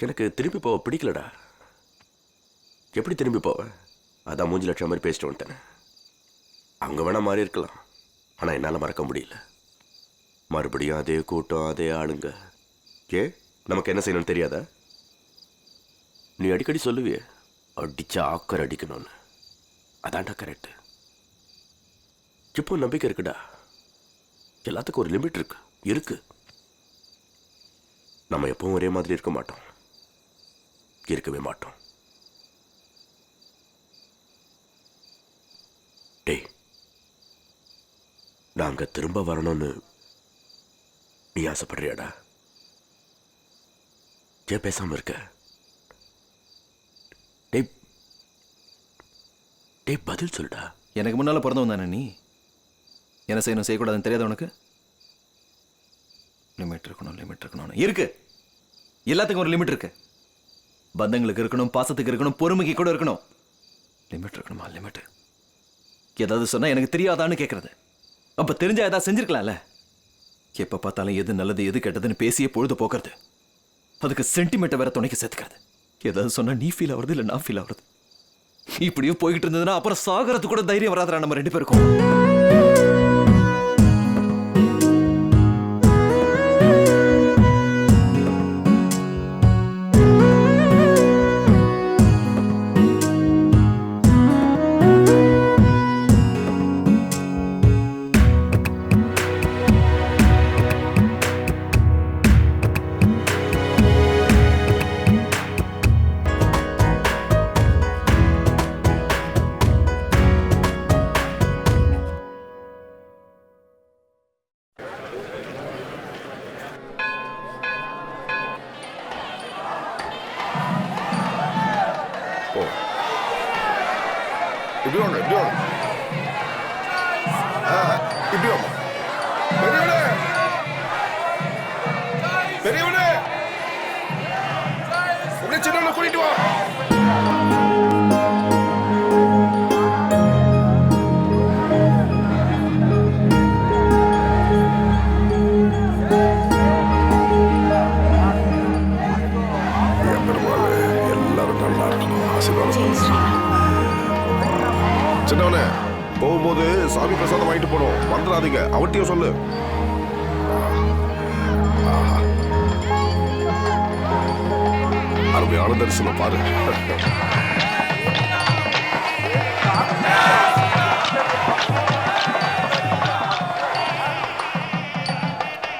எனக்கு திரும்பி போக பிடிக்கலடா. எப்படி திரும்பி போவேன்? அதான் மூஞ்சி லட்சம் மாதிரி பேசிட்டு வந்துட்டேன். அவங்க வேணா மாறி இருக்கலாம், ஆனால் என்னால் மறக்க முடியல. மறுபடியும் அதே கூட்டம், அதே ஆளுங்க. நமக்கு என்ன செய்யணும்னு தெரியாதா? நீ அடிக்கடி சொல்லுவியே, அடிச்சா ஆக்கர் அடிக்கணும்னு. அதான்டா கரெக்டு. இப்போ நம்பிக்கை இருக்குடா. எல்லாத்துக்கும் ஒரு லிமிட் இருக்கு. நம்ம எப்பவும் ஒரே மாதிரி இருக்க மாட்டோம், இருக்கவே மாட்டோம். டேய், நாங்க திரும்ப வரணும்னு நீ ஆசைப்படுறியாடா? ஏன் பேசாம இருக்க? டேய் டேய் பதில் சொல்டா. எனக்கு முன்னால பிறந்தவன் தானே நீ. என்ன செய்யணும் செய்யக்கூடாதுன்னு தெரியாத உனக்கு? லிமிட் இருக்கணும். இருக்கு, எல்லாத்துக்கும் ஒரு லிமிட் இருக்கு. பந்தங்களுக்கு இருக்கணும், பாசத்துக்கு இருக்கணும், பொறுமைக்கு கூட இருக்கணும். லிமிட் இருக்கணுமா? லிமிட். ஏதாவது சொன்னா எனக்கு தெரியாதான்னு கேட்கறது. அப்ப தெரிஞ்சா ஏதாவது செஞ்சிருக்கலாம்ல. எப்ப பார்த்தாலும் எது நல்லது எது கெட்டதுன்னு பேசியே பொழுது போக்குறது. அதுக்கு சென்டிமெண்ட்டை வேற துணைக்கு சேர்த்துக்கிறது. ஏதாவது சொன்னா நீ ஃபீல் ஆகுறது இல்லை நான் ஃபீல் ஆகுறது. இப்படியே போய்கிட்டு இருந்ததுன்னா அப்புறம் சாகறது கூட தைரியம் வராதுடா நம்ம 2 பேருக்கும். சின்னவனே, போகும்போது சாமி பிரசாதம் வாங்கிட்டு போனோம், வந்துடாதீங்க. அவட்டையும் சொல்லு. அருமையான தரிசனம் பாரு.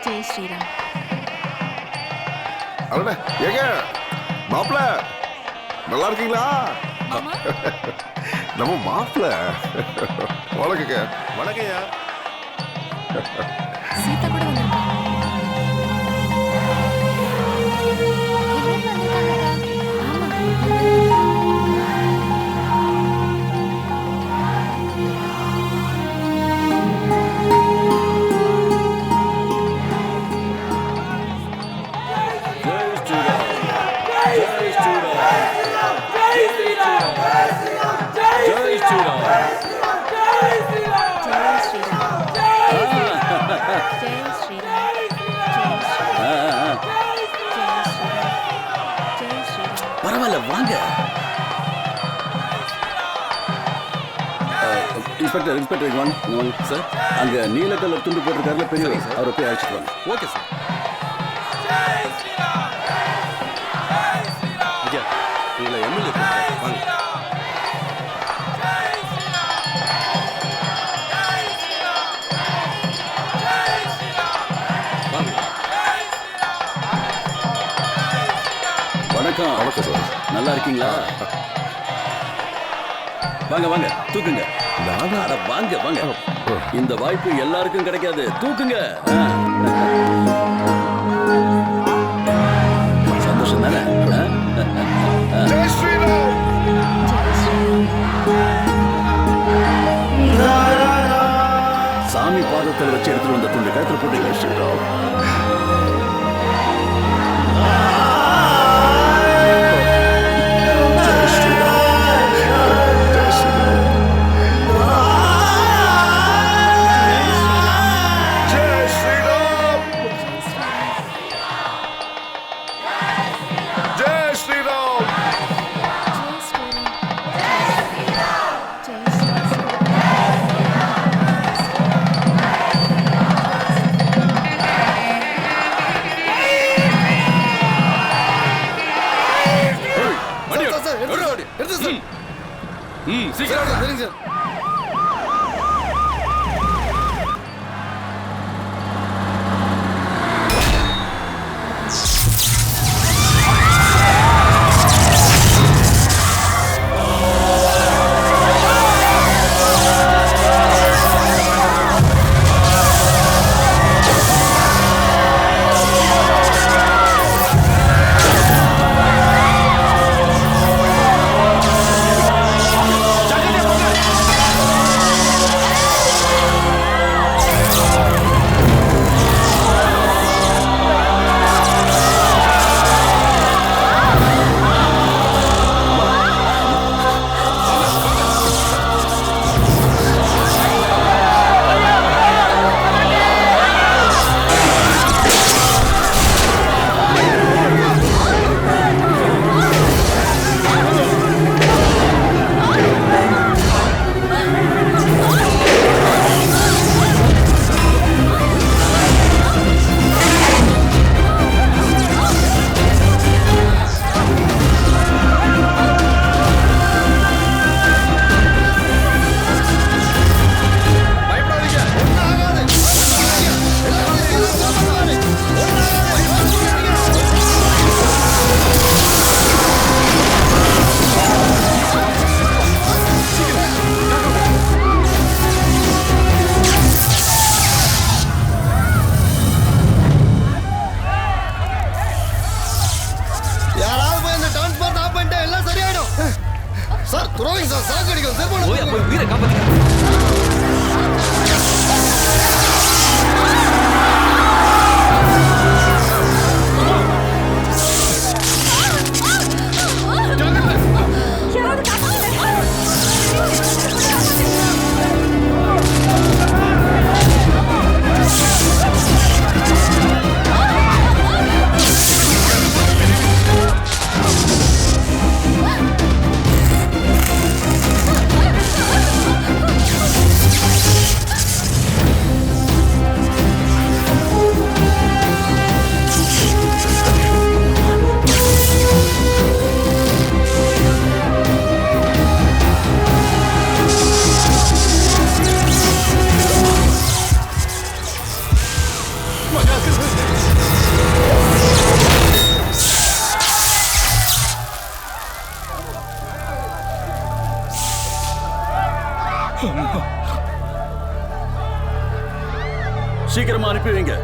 ஜெய் ஸ்ரீராம். அண்ணே, ஏங்க மாப்பிள நல்லா இருக்கீங்களா? நம்ம மாப்பிள. வணக்கங்க. வணக்கம்யா. சீதா கூட வந்திருக்காங்க. பரவாயில்ல, வாங்க. இன்ஸ்பெக்டர் சார், அங்க நீல கலர் துண்டு போட்டிருக்காருல பெரிய, அவரை போய் அழைச்சிட்டு வாங்க. Okay sir. ஐயா, உங்களை எம்எல்ஏ வாங்க. வணக்கம். வணக்கம் சார். நல்லா இருக்கீங்களா? வாங்க வாங்க, தூக்குங்க. அட வாங்க வாங்க, இந்த வாய்ப்பு எல்லாருக்கும் கிடைக்காது. தூக்குங்க. சந்தோஷம் தானே? சாமி பாதத்தில் வச்சு எடுத்துட்டு வந்த துண்டு கழுத்துல போட்டு ஸ்ரீராம். ஜெய் எடுத்து சார். சீக்கிரம் சரிங்க சார். சார் துரோகி சார் சாக்கடிக்கும் சார் போய் போய் உயிரை காப்பாத்துங்க. சீக்கிரமா அனுப்பி வைங்க.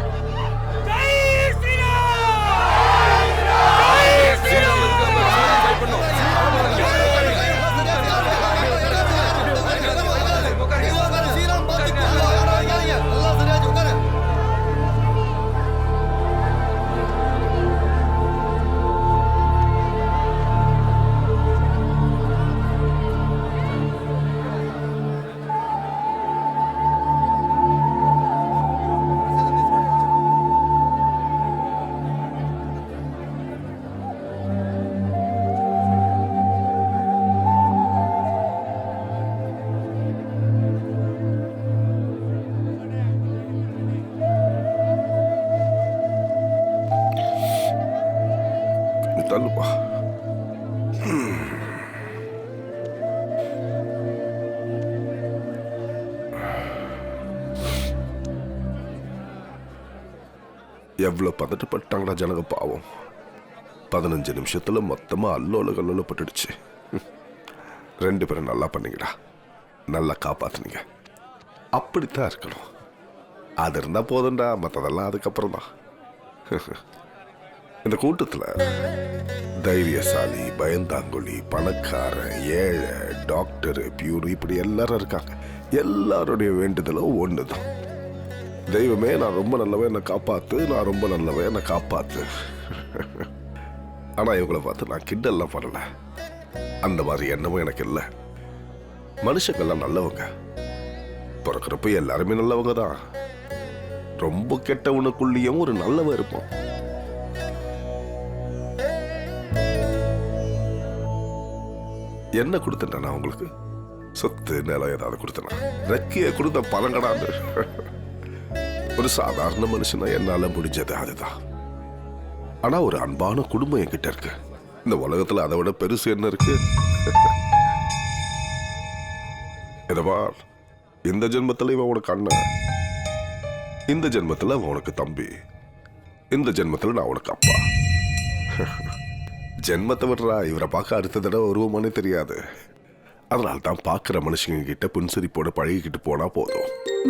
தள்ளுப்பா. எவ்வளவு பதட்டப்பட்டாங்களா ஜனங்க பாவம். 15 நிமிஷத்துல மொத்தமா அல்லோல கல்லோல பட்டுடுச்சு. 2 பேரும் நல்லா பண்ணீங்கடா, நல்லா காப்பாத்துனீங்க. அப்படித்தான் இருக்கணும். அது இருந்தா போதும்டா, மற்றதெல்லாம் அதுக்கப்புறம் தான். இந்த கூட்டத்துல தைரியசாலி, பயந்தாங்கொலி, பணக்காரன், ஏழை, டாக்டர், பியூர், இப்படி எல்லாரும் இருக்காங்க. எல்லாருடைய வேண்டுதலும் ஒண்ணுதான், தெய்வமே நான் ரொம்ப நல்லவன் என்னை காப்பாத்து, நான் ரொம்ப நல்லவன் என்னை காப்பாத்து. ஆனா இவங்களை பார்த்து நான் கிண்டல்லாம் பண்ணல, அந்த மாதிரி எண்ணமும் எனக்கு இல்லை. மனுஷங்கள்லாம் நல்லவங்க, பிறக்கிறப்ப எல்லாருமே நல்லவங்க தான். ரொம்ப கெட்டவனுக்குள்ளேயும் ஒரு நல்லவன் இருப்பான். என்ன கொடுத்தேன் நான் உங்களுக்கு? சொத்து, நிலம் ஏதாவது கொடுத்தேனா? ரெக்கைய கொடுத்த பழங்கடான்னு. ஒரு சாதாரண மனுஷனா என்னால முடிஞ்சது அதுதான். ஆனா ஒரு அன்பான குடும்பம் என்கிட்ட இருக்கு. இந்த உலகத்துல அதை விட பெருசு என்ன இருக்கு? இதவா இந்த ஜென்மத்துல இவன் உனக்கு அண்ணன், இந்த ஜென்மத்துல அவன் உனக்கு தம்பி, இந்த ஜென்மத்துல நான் உனக்கு அப்பா. ஜென்மத்தை விடுறா, இவரை பார்க்க அடுத்த தடவை உருவமானே தெரியாது. அதனால தான் பார்க்குற மனுஷங்க கிட்ட புன்சிரிப்போட பழகிக்கிட்டு போனா போதும்.